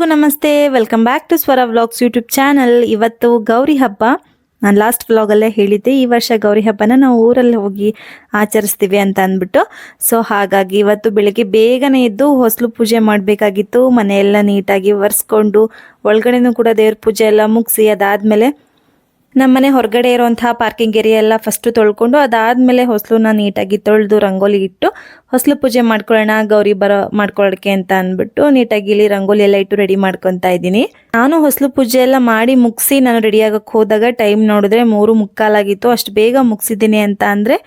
ಎಲ್ಲರಿಗೂ ನಮಸ್ತೆ, welcome back to ಸ್ವರ ವ್ಲಾಗ್ಸ್ ಯೂಟ್ಯೂಬ್ ಚಾನಲ್. ಇವತ್ತು ಗೌರಿ ಹಬ್ಬ. ನಾನು ಲಾಸ್ಟ್ ವ್ಲಾಗಲ್ಲೇ ಹೇಳಿದ್ದೆ ಈ ವರ್ಷ ಗೌರಿ ಹಬ್ಬನ ನಾವು ಊರಲ್ಲಿ ಹೋಗಿ ಆಚರಿಸ್ತೀವಿ ಅಂತ ಅಂದ್ಬಿಟ್ಟು. ಸೊ ಹಾಗಾಗಿ ಇವತ್ತು ಬೆಳಿಗ್ಗೆ ಬೇಗನೆ ಎದ್ದು ಹೊಸಲು ಪೂಜೆ ಮಾಡಬೇಕಾಗಿತ್ತು. ಮನೆಯೆಲ್ಲ ನೀಟಾಗಿ ಒರೆಸ್ಕೊಂಡು ಒಳಗಡೆನೂ ಕೂಡ ದೇವ್ರ ಪೂಜೆ ಎಲ್ಲ ಮುಗಿಸಿ ಅದಾದಮೇಲೆ ನಮ್ಮನೆ ಹೊರಗಡೆ ಇರುವಂತಹ ಪಾರ್ಕಿಂಗ್ ಏರಿಯಾ ಎಲ್ಲ ಫಸ್ಟ್ ತೊಳ್ಕೊಂಡು ಅದಾದ್ಮೇಲೆ ಹೊಸಲನ್ನ ನೀಟಾಗಿ ತೊಳೆದು ರಂಗೋಲಿ ಇಟ್ಟು ಹೊಸಲು ಪೂಜೆ ಮಾಡ್ಕೊಳ್ಳೋಣ ಗೌರಿ ಮಾಡ್ಕೊಳ್ಳೋಕೆ ಅಂತ ಅಂದ್ಬಿಟ್ಟು ನೀಟಾಗಿ ಇಲ್ಲಿ ರಂಗೋಲಿ ಎಲ್ಲ ಇಟ್ಟು ರೆಡಿ ಮಾಡ್ಕೊತಾ ಇದ್ದೀನಿ. ನಾನು ಹೊಸಲು ಪೂಜೆ ಎಲ್ಲ ಮಾಡಿ ಮುಗಿಸಿ ನಾನು ರೆಡಿ ಆಗಕ್ಕೆ ಹೋದಾಗ ಟೈಮ್ ನೋಡಿದ್ರೆ 3:45 ಅಷ್ಟು ಬೇಗ ಮುಗಿಸಿದ್ದೀನಿ ಅಂತ ಅಂದ್ರೆ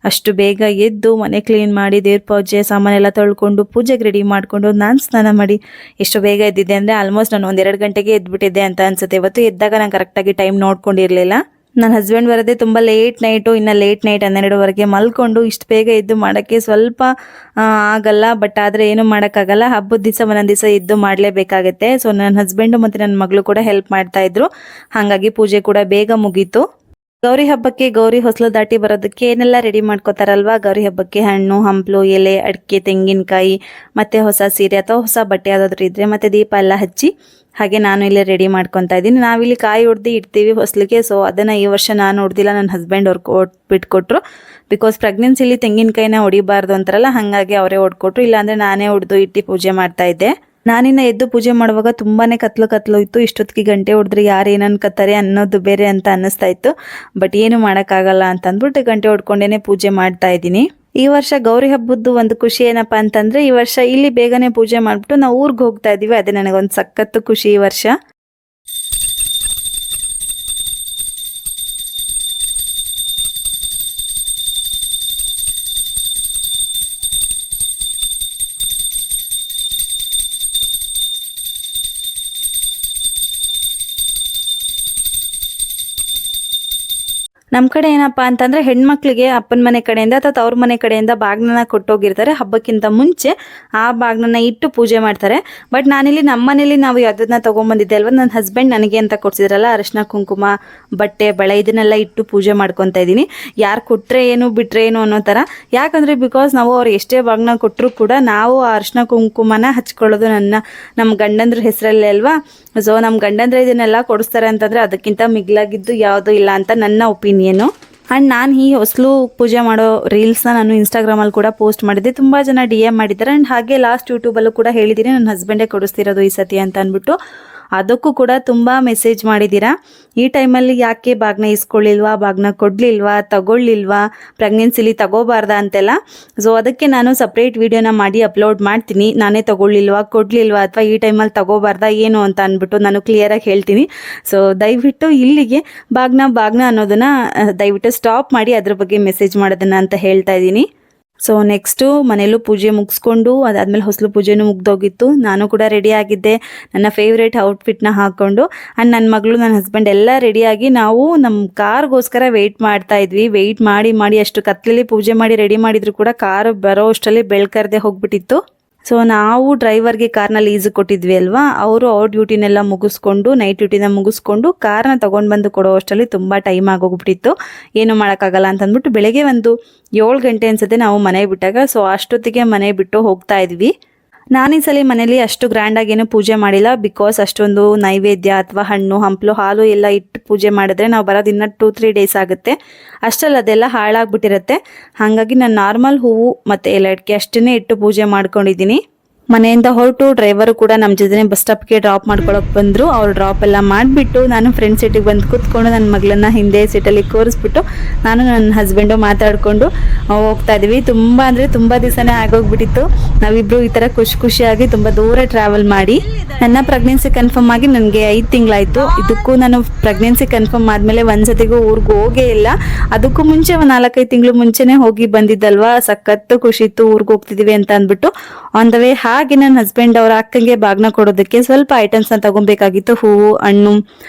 ಅಷ್ಟು ಬೇಗ ಎದ್ದು ಮನೆ ಕ್ಲೀನ್ ಮಾಡಿ ದೇವ್ರ ಪೂಜೆ ಸಾಮಾನೆಲ್ಲ ತೊಳ್ಕೊಂಡು ಪೂಜೆಗೆ ರೆಡಿ ಮಾಡಿಕೊಂಡು ನಾನು ಸ್ನಾನ ಮಾಡಿ ಎಷ್ಟು ಬೇಗ ಎದ್ದಿದ್ದೆ ಅಂದರೆ ಆಲ್ಮೋಸ್ಟ್ ನಾನು 1-2 ಗಂಟೆಗೆ ಎದ್ಬಿಟ್ಟಿದ್ದೆ ಅಂತ ಅನ್ಸುತ್ತೆ. ಇವತ್ತು ಎದ್ದಾಗ ನಾನು ಕರೆಕ್ಟಾಗಿ ಟೈಮ್ ನೋಡ್ಕೊಂಡಿರಲಿಲ್ಲ. ನನ್ನ ಹಸ್ಬೆಂಡ್ ಬರೋದೇ ತುಂಬ ಲೇಟ್ ನೈಟು, ಇನ್ನು ಲೇಟ್ ನೈಟ್ 12ವರೆಗೆ ಮಲ್ಕೊಂಡು ಇಷ್ಟು ಬೇಗ ಎದ್ದು ಮಾಡೋಕ್ಕೆ ಸ್ವಲ್ಪ ಆಗಲ್ಲ. ಬಟ್ ಆದರೆ ಏನೂ ಮಾಡೋಕ್ಕಾಗಲ್ಲ. ಹಬ್ಬದ ದಿವಸ ಒಂದೊಂದು ದಿವಸ ಎದ್ದು ಮಾಡಲೇಬೇಕಾಗತ್ತೆ. ಸೊ ನನ್ನ ಹಸ್ಬೆಂಡು ಮತ್ತು ನನ್ನ ಮಗಳು ಕೂಡ ಹೆಲ್ಪ್ ಮಾಡ್ತಾಯಿದ್ರು. ಹಾಗಾಗಿ ಪೂಜೆ ಕೂಡ ಬೇಗ ಮುಗೀತು. ಗೌರಿ ಹಬ್ಬಕ್ಕೆ ಗೌರಿ ಹೊಸಲು ದಾಟಿ ಬರೋದಕ್ಕೆ ಏನೆಲ್ಲ ರೆಡಿ ಮಾಡ್ಕೋತಾರಲ್ವಾ. ಗೌರಿ ಹಬ್ಬಕ್ಕೆ ಹಣ್ಣು ಹಂಪಲು ಎಲೆ ಅಡಿಕೆ ತೆಂಗಿನಕಾಯಿ ಮತ್ತೆ ಹೊಸ ಸೀರೆ ಅಥವಾ ಹೊಸ ಬಟ್ಟೆ ಯಾವುದಾದ್ರೂ ಇದ್ರೆ ಮತ್ತೆ ದೀಪ ಎಲ್ಲ ಹಚ್ಚಿ ಹಾಗೆ ನಾನು ಇಲ್ಲಿ ರೆಡಿ ಮಾಡ್ಕೊತಾ ಇದ್ದೀನಿ. ನಾವಿಲ್ಲಿ ಕಾಯಿ ಹೊಡೆದು ಇಡ್ತೀವಿ ಹೊಸಲಿಗೆ. ಸೊ ಅದನ್ನು ಈ ವರ್ಷ ನಾನು ಹೊಡೆದಿಲ್ಲ, ನನ್ನ ಹಸ್ಬೆಂಡ್ ಅವ್ರು ಬಿಟ್ಕೊಟ್ರು. ಬಿಕಾಸ್ ಪ್ರೆಗ್ನೆನ್ಸಿಲಿ ತೆಂಗಿನಕಾಯಿನ ಹೊಡಿಬಾರ್ದು ಅಂತಾರಲ್ಲ, ಹಾಗಾಗಿ ಅವರೇ ಹೊಡ್ಕೊಟ್ರು. ಇಲ್ಲಾಂದರೆ ನಾನೇ ಹೊಡೆದು ಇಟ್ಟು ಪೂಜೆ ಮಾಡ್ತಾ ಇದ್ದೆ. ನಾನಿನ್ನ ಎದ್ದು ಪೂಜೆ ಮಾಡುವಾಗ ತುಂಬಾನೇ ಕತ್ಲು ಇತ್ತು. ಇಷ್ಟೊತ್ತಿಗೆ ಗಂಟೆ ಹೊಡೆದ್ರೆ ಯಾರು ಏನು ಅನ್ಕೋತಾರೆ ಅನ್ನೋದು ಬೇರೆ ಅಂತ ಅನ್ನಿಸ್ತಾ ಇತ್ತು. ಬಟ್ ಏನು ಮಾಡೋಕ್ಕಾಗಲ್ಲ ಅಂತ ಅಂದ್ಬಿಟ್ಟು ಗಂಟೆ ಹೊಡ್ಕೊಂಡೇನೆ ಪೂಜೆ ಮಾಡ್ತಾ ಇದ್ದೀನಿ. ಈ ವರ್ಷ ಗೌರಿ ಹಬ್ಬದ್ದು ಒಂದು ಖುಷಿ ಏನಪ್ಪಾ ಅಂತಂದ್ರೆ ಈ ವರ್ಷ ಇಲ್ಲಿ ಬೇಗನೆ ಪೂಜೆ ಮಾಡ್ಬಿಟ್ಟು ನಾವು ಊರಿಗೆ ಹೋಗ್ತಾ ಇದೀವಿ. ಅದೇ ನನಗೊಂದು ಸಖತ್ತು ಖುಷಿ ಈ ವರ್ಷ. ನಮ್ಮ ಕಡೆ ಏನಪ್ಪಾ ಅಂತಂದ್ರೆ ಹೆಣ್ಮಕ್ಳಿಗೆ ಅಪ್ಪನ ಮನೆ ಕಡೆಯಿಂದ ಅಥವಾ ತವ್ರ ಮನೆ ಕಡೆಯಿಂದ ಬಾಗ್ನನ ಕೊಟ್ಟೋಗಿರ್ತಾರೆ. ಹಬ್ಬಕ್ಕಿಂತ ಮುಂಚೆ ಆ ಬಾಗ್ನನ ಇಟ್ಟು ಪೂಜೆ ಮಾಡ್ತಾರೆ. ಬಟ್ ನಾನಿಲ್ಲಿ ನಮ್ಮ ಮನೇಲಿ ನಾವು ಯಾವ್ದನ್ನ ತಗೊಂಡ್ಬಂದಿದ್ದೆ ಅಲ್ವಾ, ನನ್ನ ಹಸ್ಬೆಂಡ್ ನನಗೆ ಅಂತ ಕೊಡ್ಸಿದ್ರಲ್ಲ ಅರಿಶಿನ ಕುಂಕುಮ ಬಟ್ಟೆ ಬಳೆ ಇದನ್ನೆಲ್ಲ ಇಟ್ಟು ಪೂಜೆ ಮಾಡ್ಕೊತಾ ಇದ್ದೀನಿ. ಯಾರು ಕೊಟ್ರೆ ಏನು ಬಿಟ್ರೆ ಏನು ಅನ್ನೋ ಥರ. ಯಾಕಂದ್ರೆ ಬಿಕಾಸ್ ನಾವು ಅವ್ರು ಎಷ್ಟೇ ಬಾಗ್ನ ಕೊಟ್ಟರು ಕೂಡ ನಾವು ಆ ಅರಿಶಿನ ಕುಂಕುಮನ ಹಚ್ಕೊಳ್ಳೋದು ನಮ್ಮ ಗಂಡಂದ್ರ ಹೆಸರಲ್ಲೇ ಅಲ್ವಾ. ಸೊ ನಮ್ಮ ಗಂಡಂದ್ರೆ ಇದನ್ನೆಲ್ಲ ಕೊಡಿಸ್ತಾರೆ ಅಂತಂದ್ರೆ ಅದಕ್ಕಿಂತ ಮಿಗಿಲಾಗಿದ್ದು ಯಾವುದೂ ಇಲ್ಲ ಅಂತ ನನ್ನ ಒಪಿನಿಯನು. ಆ್ಯಂಡ್ ನಾನು ಈ ಹೊಸಲು ಪೂಜೆ ಮಾಡೋ ರೀಲ್ಸ್ನ ನಾನು ಇನ್ಸ್ಟಾಗ್ರಾಮಲ್ಲಿ ಕೂಡ ಪೋಸ್ಟ್ ಮಾಡಿದ್ದೆ. ತುಂಬ ಜನ DM ಮಾಡಿದ್ದಾರೆ. ಆ್ಯಂಡ್ ಹಾಗೆ ಲಾಸ್ಟ್ ಯೂಟ್ಯೂಬಲ್ಲೂ ಕೂಡ ಹೇಳಿದ್ದೀನಿ ನನ್ನ ಹಸ್ಬೆಂಡೇ ಕೊಡಿಸ್ತಿರೋದು ಈ ಸತಿ ಅಂತ ಅಂದ್ಬಿಟ್ಟು. ಅದಕ್ಕೂ ಕೂಡ ತುಂಬ ಮೆಸೇಜ್ ಮಾಡಿದ್ದೀರಾ. ಈ ಟೈಮಲ್ಲಿ ಯಾಕೆ ಬಾಗ್ನ ಇಸ್ಕೊಳ್ಳಿಲ್ವಾ, ಬಾಗ್ನ ಕೊಡಲಿಲ್ವಾ, ತಗೊಳ್ಳಿಲ್ವಾ, ಪ್ರೆಗ್ನೆನ್ಸಿಲಿ ತಗೋಬಾರ್ದ ಅಂತೆಲ್ಲ. ಸೊ ಅದಕ್ಕೆ ನಾನು ಸಪ್ರೇಟ್ ವಿಡಿಯೋನ ಮಾಡಿ ಅಪ್ಲೋಡ್ ಮಾಡ್ತೀನಿ. ನಾನೇ ತಗೊಳ್ಳಿಲ್ವಾ ಕೊಡಲಿಲ್ವಾ ಅಥವಾ ಈ ಟೈಮಲ್ಲಿ ತಗೋಬಾರ್ದ ಏನು ಅಂತ ಅಂದ್ಬಿಟ್ಟು ನಾನು ಕ್ಲಿಯರಾಗಿ ಹೇಳ್ತೀನಿ. ಸೊ ದಯವಿಟ್ಟು ಇಲ್ಲಿಗೆ ಬಾಗ್ನ ಅನ್ನೋದನ್ನು ದಯವಿಟ್ಟು ಸ್ಟಾಪ್ ಮಾಡಿ ಅದ್ರ ಬಗ್ಗೆ ಮೆಸೇಜ್ ಮಾಡೋದನ್ನ ಅಂತ ಹೇಳ್ತಾ ಇದ್ದೀನಿ. ಸೊ ನೆಕ್ಸ್ಟು ಮನೇಲೂ ಪೂಜೆ ಮುಗಿಸ್ಕೊಂಡು ಅದಾದಮೇಲೆ ಹೊಸಲು ಪೂಜೆನೂ ಮುಗ್ದೋಗಿತ್ತು. ನಾನು ಕೂಡ ರೆಡಿ ಆಗಿದ್ದೆ ನನ್ನ ಫೇವ್ರೇಟ್ ಔಟ್ಫಿಟ್ನ ಹಾಕ್ಕೊಂಡು. ಆ್ಯಂಡ್ ನನ್ನ ಮಗಳು ನನ್ನ ಹಸ್ಬೆಂಡ್ ಎಲ್ಲ ರೆಡಿಯಾಗಿ ನಾವು ನಮ್ಮ ಕಾರ್ಗೋಸ್ಕರ ವೆಯ್ಟ್ ಮಾಡ್ತಾ ಇದ್ವಿ. ವೆಯ್ಟ್ ಮಾಡಿ ಅಷ್ಟು ಕತ್ಲಲ್ಲಿ ಪೂಜೆ ಮಾಡಿ ರೆಡಿ ಮಾಡಿದ್ರು ಕೂಡ ಕಾರ್ ಬರೋ ಅಷ್ಟರಲ್ಲಿ ಬೆಳ್ಕರ್ದೆ ಹೋಗ್ಬಿಟ್ಟಿತ್ತು. ಸೊ ನಾವು ಡ್ರೈವರ್ಗೆ ಕಾರ್ನ ಲೀಸ್ ಕೊಟ್ಟಿದ್ವಿ ಅಲ್ವಾ, ಅವರು ಅವ್ರ ಡ್ಯೂಟಿನೆಲ್ಲ ಮುಗಿಸ್ಕೊಂಡು ನೈಟ್ ಡ್ಯೂಟಿನ ಮುಗಿಸ್ಕೊಂಡು ಕಾರ್ನ ತೊಗೊಂಡು ಬಂದು ಕೊಡೋ ಅಷ್ಟರಲ್ಲಿ ತುಂಬ ಟೈಮ್ ಆಗೋಗ್ಬಿಟ್ಟಿತ್ತು. ಏನು ಮಾಡೋಕ್ಕಾಗಲ್ಲ ಅಂತ ಅಂದ್ಬಿಟ್ಟು ಬೆಳಗ್ಗೆ ಒಂದು 7 ಗಂಟೆ ಅನ್ಸುತ್ತೆ ನಾವು ಮನೆ ಬಿಟ್ಟಾಗ. ಸೊ ಅಷ್ಟೊತ್ತಿಗೆ ಮನೆ ಬಿಟ್ಟು ಹೋಗ್ತಾ ಇದ್ವಿ. ನಾನೀ ಸಲ ಮನೇಲಿ ಅಷ್ಟು ಗ್ರ್ಯಾಂಡಾಗಿ ಏನು ಪೂಜೆ ಮಾಡಿಲ್ಲ. ಬಿಕಾಸ್ ಅಷ್ಟೊಂದು ನೈವೇದ್ಯ ಅಥವಾ ಹಣ್ಣು ಹಂಪಲು ಹಾಲು ಎಲ್ಲ ಇಟ್ಟು ಪೂಜೆ ಮಾಡಿದ್ರೆ ನಾವು ಬರೋದು ಇನ್ನೂ 2-3 ಡೇಸ್ ಆಗುತ್ತೆ. ಅಷ್ಟರಲ್ಲಿ ಅದೆಲ್ಲ ಹಾಳಾಗ್ಬಿಟ್ಟಿರುತ್ತೆ. ಹಾಗಾಗಿ ನಾನು ನಾರ್ಮಲ್ ಹೂವು ಮತ್ತು ಎಲೆ ಅಡಿಕೆ ಅಷ್ಟನ್ನೇ ಇಟ್ಟು ಪೂಜೆ ಮಾಡ್ಕೊಂಡಿದ್ದೀನಿ. ಮನೆಯಿಂದ ಹೊರಟು ಡ್ರೈವರು ಕೂಡ ನಮ್ಮ ಜೊತೆ ಬಸ್ ಸ್ಟಾಪ್ಗೆ ಡ್ರಾಪ್ ಮಾಡ್ಕೊಳಕ್ಕೆ ಬಂದರು. ಅವ್ರು ಡ್ರಾಪ್ ಎಲ್ಲ ಮಾಡಿಬಿಟ್ಟು ನಾನು ಫ್ರೆಂಡ್ ಸೀಟಿಗೆ ಬಂದು ಕೂತ್ಕೊಂಡು ನನ್ನ ಮಗಳನ್ನ ಹಿಂದೆ ಸೀಟಲ್ಲಿ ಕೂರಿಸ್ಬಿಟ್ಟು ನಾನು ನನ್ನ ಹಸ್ಬೆಂಡು ಮಾತಾಡಿಕೊಂಡು ಹೋಗ್ತಾ ಇದ್ವಿ. ತುಂಬ ಅಂದರೆ ತುಂಬ ದಿವಸನೇ ಆಗೋಗ್ಬಿಟ್ಟಿತ್ತು ನಾವಿಬ್ಬರು ಈ ಥರ ಖುಷಿಯಾಗಿ ತುಂಬ ದೂರ ಟ್ರಾವೆಲ್ ಮಾಡಿ. ನನ್ನ ಪ್ರೆಗ್ನೆನ್ಸಿ ಕನ್ಫರ್ಮ್ ಆಗಿ ನನಗೆ 5 ತಿಂಗಳಾಯಿತು. ಇದಕ್ಕೂ ನಾನು ಪ್ರೆಗ್ನೆನ್ಸಿ ಕನ್ಫರ್ಮ್ ಆದಮೇಲೆ ಒಂದ್ಸತಿಗೂ ಊರಿಗೆ ಹೋಗೇ ಇಲ್ಲ. ಅದಕ್ಕೂ ಮುಂಚೆ ಒಂದು 4-5 ತಿಂಗಳು ಮುಂಚೆನೇ ಹೋಗಿ ಬಂದಿದ್ದಲ್ವಾ, ಸಖತ್ತು ಖುಷಿ ಇತ್ತು ಊರಿಗೆ ಹೋಗ್ತಿದ್ದೀವಿ ಅಂತ ಅಂದ್ಬಿಟ್ಟು. ಆನ್ ದ ವೇ ಹಾಗೆ ನನ್ನ ಹಸ್ಬೆಂಡ್ ಅವರ ಅಕ್ಕಂಗೆ ಬಾಗ್ನ ಕೊಡೋದಕ್ಕೆ ಸ್ವಲ್ಪ ಐಟಮ್ಸ್ನ ತಗೊಬೇಕಾಗಿತ್ತು. ಹೂವು ಹಣ್ಣು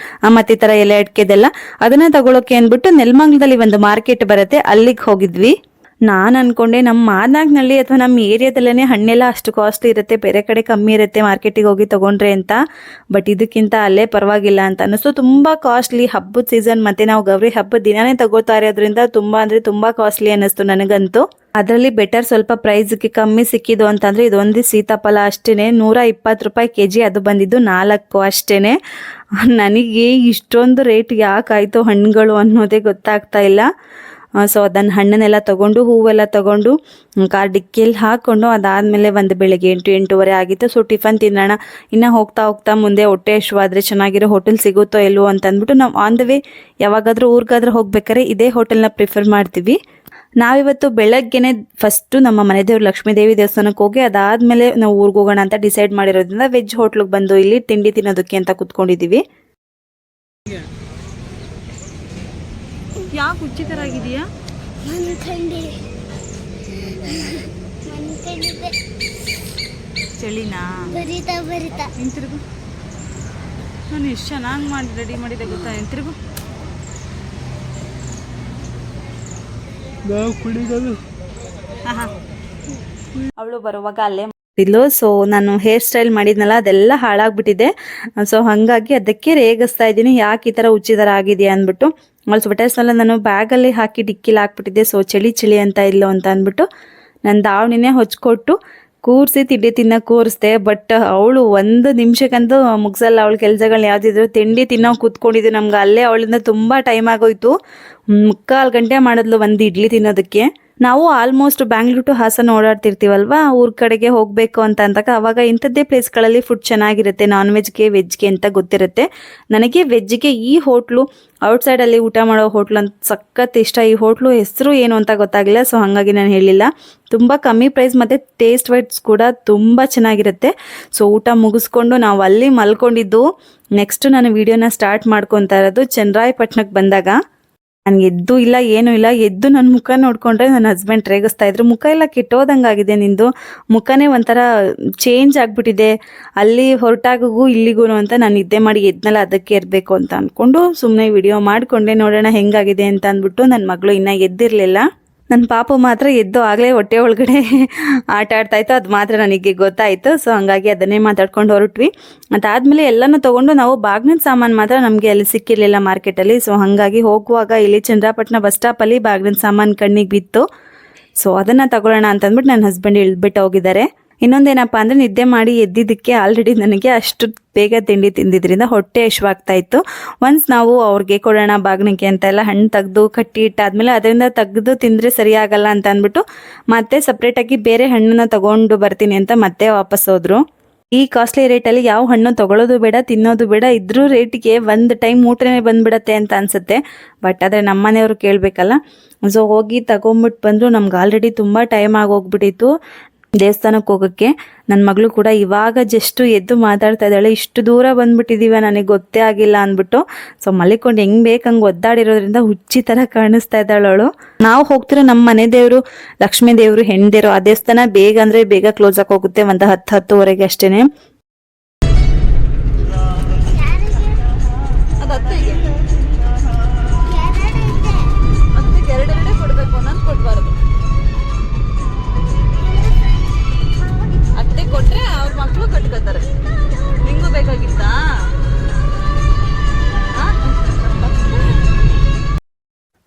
ಮತ್ತೆ ಈ ಥರ ಎಲೆ ಅಡಿಕೆದೆಲ್ಲ ಅದನ್ನ ತಗೊಳಕ್ಕೆ ಅಂದ್ಬಿಟ್ಟು ನೆಲಮಂಗಲದಲ್ಲಿ ಒಂದು ಮಾರ್ಕೆಟ್ ಬರುತ್ತೆ, ಅಲ್ಲಿಗೆ ಹೋಗಿದ್ವಿ. ನಾನು ಅನ್ಕೊಂಡೆ ನಮ್ಮ ಮಾದನಾಗ್ನಲ್ಲಿ ಅಥವಾ ನಮ್ಮ ಏರಿಯಾದಲ್ಲೇ ಹಣ್ಣೆಲ್ಲ ಅಷ್ಟು ಕಾಸ್ಟ್ಲಿ ಇರುತ್ತೆ, ಬೇರೆ ಕಡೆ ಕಮ್ಮಿ ಇರುತ್ತೆ ಮಾರ್ಕೆಟಿಗೆ ಹೋಗಿ ತೊಗೊಂಡ್ರೆ ಅಂತ. ಬಟ್ ಇದಕ್ಕಿಂತ ಅಲ್ಲೇ ಪರವಾಗಿಲ್ಲ ಅಂತ ಅನ್ನಿಸ್ತು. ತುಂಬ ಕಾಸ್ಟ್ಲಿ, ಹಬ್ಬದ ಸೀಸನ್ ಮತ್ತು ನಾವು ಗೌರಿ ಹಬ್ಬದ ದಿನನೇ ತಗೋತಾ ಇರೋದ್ರಿಂದ ತುಂಬ ಅಂದರೆ ತುಂಬ ಕಾಸ್ಟ್ಲಿ ಅನ್ನಿಸ್ತು ನನಗಂತೂ. ಅದರಲ್ಲಿ ಬೆಟರ್ ಸ್ವಲ್ಪ ಪ್ರೈಸ್ಗೆ ಕಮ್ಮಿ ಸಿಕ್ಕಿದ್ದು ಅಂತಂದರೆ ಇದೊಂದು ಸೀತಾಫಲ ಅಷ್ಟೇ, 120 ರೂಪಾಯಿ kg, ಅದು ಬಂದಿದ್ದು 4 ಅಷ್ಟೇ. ನನಗೆ ಇಷ್ಟೊಂದು ರೇಟ್ ಯಾಕಾಯಿತು ಹಣ್ಣುಗಳು ಅನ್ನೋದೇ ಗೊತ್ತಾಗ್ತಾ ಇಲ್ಲ. ಸೊ ಅದನ್ನು ಹಣ್ಣನ್ನೆಲ್ಲ ತೊಗೊಂಡು ಹೂವೆಲ್ಲ ತೊಗೊಂಡು ಕಾರ್ ಡಿಕ್ಕಿಯಲ್ಲಿ ಹಾಕ್ಕೊಂಡು ಅದಾದಮೇಲೆ ಒಂದು ಬೆಳಗ್ಗೆ 8-8:30 ಆಗಿತ್ತು. ಸೊ ಟಿಫನ್ ತಿನ್ನೋಣ, ಇನ್ನು ಹೋಗ್ತಾ ಹೋಗ್ತಾ ಮುಂದೆ ಹೊಟ್ಟೆ ಹಸಿವಾದರೆ ಚೆನ್ನಾಗಿರೋ ಹೋಟೆಲ್ ಸಿಗುತ್ತೋ ಇಲ್ವೋ ಅಂತ ಅಂದ್ಬಿಟ್ಟು ನಾವು ಆನ್ ದ ವೇ ಯಾವಾಗಾದರೂ ಊರಿಗಾದ್ರೂ ಹೋಗ್ಬೇಕಾದ್ರೆ ಇದೇ ಹೋಟೆಲ್ನ ಪ್ರಿಫರ್ ಮಾಡ್ತೀವಿ. ನಾವಿವತ್ತು ಬೆಳಗ್ಗೆನೆ ಫಸ್ಟು ನಮ್ಮ ಮನೆ ದೇವ್ರು ಲಕ್ಷ್ಮೀ ದೇವಿ ದೇವಸ್ಥಾನಕ್ಕೆ ಹೋಗಿ ಅದಾದಮೇಲೆ ನಾವು ಊರಿಗೆ ಹೋಗೋಣ ಅಂತ ಡಿಸೈಡ್ ಮಾಡಿರೋದ್ರಿಂದ ವೆಜ್ ಹೋಟ್ಲಿಗೆ ಬಂದು ಇಲ್ಲಿ ತಿಂಡಿ ತಿನ್ನೋದಕ್ಕೆ ಅಂತ ಕುತ್ಕೊಂಡಿದ್ದೀವಿ. ಯಾಕೆ ಹುಚ್ಚಿತರಾಗಿದೆಯಾ? ಚಳಿನಾ? ನಿಂತಿರುಗು, ನಾನು ಎಷ್ಟು ಚೆನ್ನಾಗಿ ಮಾಡಿ ರೆಡಿ ಮಾಡಿದೆ ಗೊತ್ತಾ? ನಿಂತಿರುಗು. ಅವಳು ಬರುವಾಗ ಅಲ್ಲೇ ಮಾಡಿದ್ಲು. ಸೊ ನಾನು ಹೇರ್ ಸ್ಟೈಲ್ ಮಾಡಿದ್ನಲ್ಲ ಅದೆಲ್ಲ ಹಾಳಾಗ್ಬಿಟ್ಟಿದೆ. ಸೊ ಹಾಗಾಗಿ ಅದಕ್ಕೆ ರೇಗಿಸ್ತಾ ಇದ್ದೀನಿ, ಯಾಕೆ ಈ ಥರ ಹುಚ್ಚಿದರ ಆಗಿದೆಯಾ ಅಂದ್ಬಿಟ್ಟು. ಅವಳು ಸ್ವೆಟರ್ಸ್ನೆಲ್ಲ ನಾನು ಬ್ಯಾಗಲ್ಲಿ ಹಾಕಿ ಡಿಕ್ಕಿಲಿ ಹಾಕ್ಬಿಟ್ಟಿದ್ದೆ. ಸೊ ಚಳಿ ಅಂತ ಇಲ್ಲೋ ಅಂತ ಅಂದ್ಬಿಟ್ಟು ನಾನು ದಾವಣಿನೇ ಹೊಚ್ಕೊಟ್ಟು ಕೂರಿಸಿ ತಿಂಡಿ ತಿನ್ನೋಕೆ ಕೂರಿಸ್ದೆ. ಬಟ್ ಅವಳು ಒಂದು ನಿಮಿಷಕ್ಕಂತೂ ಮುಗಿಸಲ್ಲ ಅವಳ ಕೆಲಸಗಳನ್ನ. ಯಾವುದಿದ್ರು ತಿಂಡಿ ತಿನ್ನೋ ಕೂತ್ಕೊಂಡಿದ್ದು ನಮ್ಗೆ ಅಲ್ಲೇ ಅವಳಿಂದ ತುಂಬ ಟೈಮ್ ಆಗೋಯ್ತು. 3/4 ಗಂಟೆ ಮಾಡಿದ್ಲು ಒಂದು ಇಡ್ಲಿ ತಿನ್ನೋದಕ್ಕೆ. ನಾವು ಆಲ್ಮೋಸ್ಟ್ ಬ್ಯಾಂಗ್ಳೂರ್ ಟು ಹಾಸನ ಓಡಾಡ್ತಿರ್ತೀವಲ್ವ, ಊರ ಕಡೆಗೆ ಹೋಗಬೇಕು ಅಂತ ಅಂದಾಗ ಅವಾಗ ಇಂಥದ್ದೇ ಪ್ಲೇಸ್ಗಳಲ್ಲಿ ಫುಡ್ ಚೆನ್ನಾಗಿರುತ್ತೆ, ನಾನ್ ವೆಜ್ಗೆ ವೆಜ್ಗೆ ಅಂತ ಗೊತ್ತಿರುತ್ತೆ. ನನಗೆ ವೆಜ್ಗೆ ಈ ಹೋಟ್ಲು ಔಟ್ಸೈಡಲ್ಲಿ ಊಟ ಮಾಡೋ ಹೋಟ್ಲು ಅಂತ ಸಖತ್ ಇಷ್ಟ. ಈ ಹೋಟ್ಲು ಹೆಸರು ಏನು ಅಂತ ಗೊತ್ತಾಗಿಲ್ಲ, ಸೊ ಹಾಗಾಗಿ ನಾನು ಹೇಳಿಲ್ಲ. ತುಂಬ ಕಮ್ಮಿ ಪ್ರೈಸ್ ಮತ್ತು ಟೇಸ್ಟ್ ವೈಸ್ ಕೂಡ ತುಂಬ ಚೆನ್ನಾಗಿರುತ್ತೆ. ಸೊ ಊಟ ಮುಗಿಸ್ಕೊಂಡು ನಾವು ಅಲ್ಲಿ ಮಲ್ಕೊಂಡಿದ್ದು. ನೆಕ್ಸ್ಟ್ ನಾನು ವಿಡಿಯೋನ ಸ್ಟಾರ್ಟ್ ಮಾಡ್ಕೊತಾ ಇರೋದು ಚನ್ನರಾಯಪಟ್ಟಣಕ್ಕೆ ಬಂದಾಗ. ನನಗೆ ಎದ್ದು ಇಲ್ಲ ಏನೂ ಇಲ್ಲ, ಎದ್ದು ನನ್ನ ಮುಖ ನೋಡಿಕೊಂಡ್ರೆ ನನ್ನ ಹಸ್ಬೆಂಡ್ ರೇಗಿಸ್ತಾ ಇದ್ರು, ಮುಖ ಎಲ್ಲ ಕೆಟ್ಟೋದಂಗಾಗಿದೆ ನಿಂದು, ಮುಖನೇ ಒಂಥರ ಚೇಂಜ್ ಆಗಿಬಿಟ್ಟಿದೆ ಅಲ್ಲಿ ಹೊರಟಾಗೂ ಇಲ್ಲಿಗೂ ಅಂತ. ನಾನು ನಿದ್ದೆ ಮಾಡಿ ಎದ್ನಲ್ಲ ಅದಕ್ಕೆ ಇರಬೇಕು ಅಂತ ಅಂದ್ಕೊಂಡು ಸುಮ್ಮನೆ ವಿಡಿಯೋ ಮಾಡಿಕೊಂಡೆ, ನೋಡೋಣ ಹೆಂಗಾಗಿದೆ ಅಂತ ಅಂದ್ಬಿಟ್ಟು. ನನ್ನ ಮಗಳು ಇನ್ನೂ ಎದ್ದಿರಲಿಲ್ಲ. ನನ್ನ ಪಾಪು ಮಾತ್ರ ಎದ್ದು ಆಗಲೇ ಹೊಟ್ಟೆ ಒಳಗಡೆ ಆಟ ಆಡ್ತಾಯಿತ್ತು, ಅದು ಮಾತ್ರ ನನಗೆ ಗೊತ್ತಾಯಿತು. ಸೊ ಹಂಗಾಗಿ ಅದನ್ನೇ ಮಾತಾಡ್ಕೊಂಡು ಹೊರಟ್ವಿ. ಅದಾದಮೇಲೆ ಎಲ್ಲನೂ ತೊಗೊಂಡು ನಾವು ಬಾಗ್ನದ ಸಾಮಾನು ಮಾತ್ರ ನಮಗೆ ಅಲ್ಲಿ ಸಿಕ್ಕಿರಲಿಲ್ಲ ಮಾರ್ಕೆಟಲ್ಲಿ. ಸೊ ಹಾಗಾಗಿ ಹೋಗುವಾಗ ಇಲ್ಲಿ ಚನ್ನರಾಯಪಟ್ಟಣ ಬಸ್ ಸ್ಟಾಪಲ್ಲಿ ಬಾಗ್ನದ ಸಾಮಾನು ಕಣ್ಣಿಗೆ ಬಿತ್ತು. ಸೊ ಅದನ್ನು ತಗೊಳ್ಳೋಣ ಅಂತಂದ್ಬಿಟ್ಟು ನನ್ನ ಹಸ್ಬೆಂಡ್ ಇಳ್ಬಿಟ್ಟು ಹೋಗಿದ್ದಾರೆ. ಇನ್ನೊಂದೇನಪ್ಪ ಅಂದರೆ ನಿದ್ದೆ ಮಾಡಿ ಎದ್ದಿದ್ದಕ್ಕೆ ಆಲ್ರೆಡಿ ನನಗೆ ಅಷ್ಟು ಬೇಗ ತಿಂಡಿ ತಿಂದಿದ್ರಿಂದ ಹೊಟ್ಟೆ ಹಸಿವಾಗ್ತಾ ಇತ್ತು. ಒನ್ಸ್ ನಾವು ಅವ್ರಿಗೆ ಕೊಡೋಣ ಬಾಗ್ನಿಗೆ ಅಂತೆಲ್ಲ ಹಣ್ಣು ತೆಗೆದು ಕಟ್ಟಿ ಇಟ್ಟಾದ್ಮೇಲೆ ಅದರಿಂದ ತೆಗೆದು ತಿಂದರೆ ಸರಿಯಾಗಲ್ಲ ಅಂತ ಅಂದ್ಬಿಟ್ಟು ಮತ್ತೆ ಸಪ್ರೇಟಾಗಿ ಬೇರೆ ಹಣ್ಣನ್ನು ತೊಗೊಂಡು ಬರ್ತೀನಿ ಅಂತ ಮತ್ತೆ ವಾಪಸ್ ಹೋದರು. ಈ ಕಾಸ್ಟ್ಲಿ ರೇಟಲ್ಲಿ ಯಾವ ಹಣ್ಣು ತೊಗೊಳ್ಳೋದು ಬೇಡ, ತಿನ್ನೋದು ಬೇಡ, ಇದ್ರೂ ರೇಟಿಗೆ ಒಂದು ಟೈಮ್ ಊಟನೇ ಬಂದುಬಿಡತ್ತೆ ಅಂತ ಅನಿಸುತ್ತೆ. ಬಟ್ ಆದರೆ ನಮ್ಮ ಮನೆಯವರು ಕೇಳಬೇಕಲ್ಲ. ಸೊ ಹೋಗಿ ತಗೊಂಬಿಟ್ಟು ಬಂದರು. ನಮ್ಗೆ ಆಲ್ರೆಡಿ ತುಂಬ ಟೈಮ್ ಆಗೋಗ್ಬಿಟ್ಟಿತ್ತು ದೇವಸ್ಥಾನಕ್ಕೆ ಹೋಗೋಕ್ಕೆ. ನನ್ನ ಮಗಳು ಕೂಡ ಇವಾಗ ಜಸ್ಟು ಎದ್ದು ಮಾತಾಡ್ತಾ ಇದ್ದಾಳೆ, ಇಷ್ಟು ದೂರ ಬಂದುಬಿಟ್ಟಿದ್ದೀವ ನನಗೆ ಗೊತ್ತೇ ಆಗಿಲ್ಲ ಅಂದ್ಬಿಟ್ಟು. ಸೊ ಮಲಿಕೊಂಡು ಹೆಂಗೆ ಬೇಕು ಹಂಗೆ ಒದ್ದಾಡಿರೋದ್ರಿಂದ ಹುಚ್ಚಿ ಥರ ಕಾಣಿಸ್ತಾ ಇದ್ದಾಳೆ ಅವಳು. ನಾವು ಹೋಗ್ತಿರೋ ನಮ್ಮ ಮನೆ ದೇವರು ಲಕ್ಷ್ಮೀ ದೇವರು ಹೆಣ್ದೇವರು ಆ ದೇವಸ್ಥಾನ ಬೇಗ ಅಂದರೆ ಬೇಗ ಕ್ಲೋಸ್ ಆಗಿ ಹೋಗುತ್ತೆ, ಒಂದು 10-10:30 ಅಷ್ಟೇ. ಕೊಟ್ರೆ ಅವ್ರ ಮಕ್ಕಳು ಕಟ್ಕೋತಾರೆ. ನಿಂಗೂ ಬೇಕಾಗಿತ್ತಾ?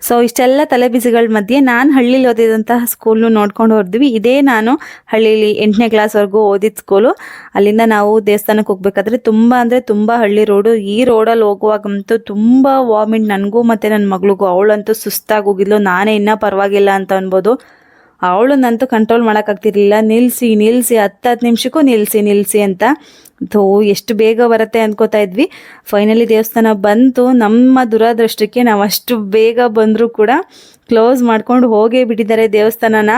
ಸೊ ಇಷ್ಟೆಲ್ಲ ತಲೆ ಬಿಸಿಗಳ ಮಧ್ಯೆ ನಾನು ಹಳ್ಳಿಲಿ ಓದಿದಂತಹ ಸ್ಕೂಲ್ನು ನೋಡ್ಕೊಂಡು ಹೋದ್ವಿ. ಇದೇ ನಾನು ಹಳ್ಳಿಲಿ 8ನೇ ಕ್ಲಾಸ್ವರೆಗೂ ಓದಿದ ಸ್ಕೂಲು. ಅಲ್ಲಿಂದ ನಾವು ದೇವಸ್ಥಾನಕ್ಕೆ ಹೋಗ್ಬೇಕಾದ್ರೆ ತುಂಬ ಅಂದರೆ ತುಂಬ ಹಳ್ಳಿ ರೋಡು. ಈ ರೋಡಲ್ಲಿ ಹೋಗುವಾಗಂತೂ ತುಂಬ ವಾಮಿಟ್ ನನಗೂ ಮತ್ತು ನನ್ನ ಮಗಳಿಗೂ. ಅವಳಂತೂ ಸುಸ್ತಾಗಿ ಹೋಗಿದ್ಲು, ನಾನೇ ಇನ್ನೂ ಪರವಾಗಿಲ್ಲ ಅಂತ ಅನ್ಬೋದು. ಅವಳನ್ನಂತೂ ಕಂಟ್ರೋಲ್ ಮಾಡೋಕ್ಕಾಗ್ತಿರ್ಲಿಲ್ಲ. ನಿಲ್ಲಿಸಿ 10 ನಿಮಿಷಕ್ಕೂ ನಿಲ್ಲಿಸಿ ಅಂತ. ಎಷ್ಟು ಬೇಗ ಬರುತ್ತೆ ಅಂದ್ಕೋತಾ ಇದ್ವಿ. ಫೈನಲಿ ದೇವಸ್ಥಾನ ಬಂತು. ನಮ್ಮ ದುರದೃಷ್ಟಕ್ಕೆ ನಾವು ಅಷ್ಟು ಬೇಗ ಬಂದರೂ ಕೂಡ ಕ್ಲೋಸ್ ಮಾಡ್ಕೊಂಡು ಹೋಗೇ ಬಿಟ್ಟಿದ್ದಾರೆ ದೇವಸ್ಥಾನನ.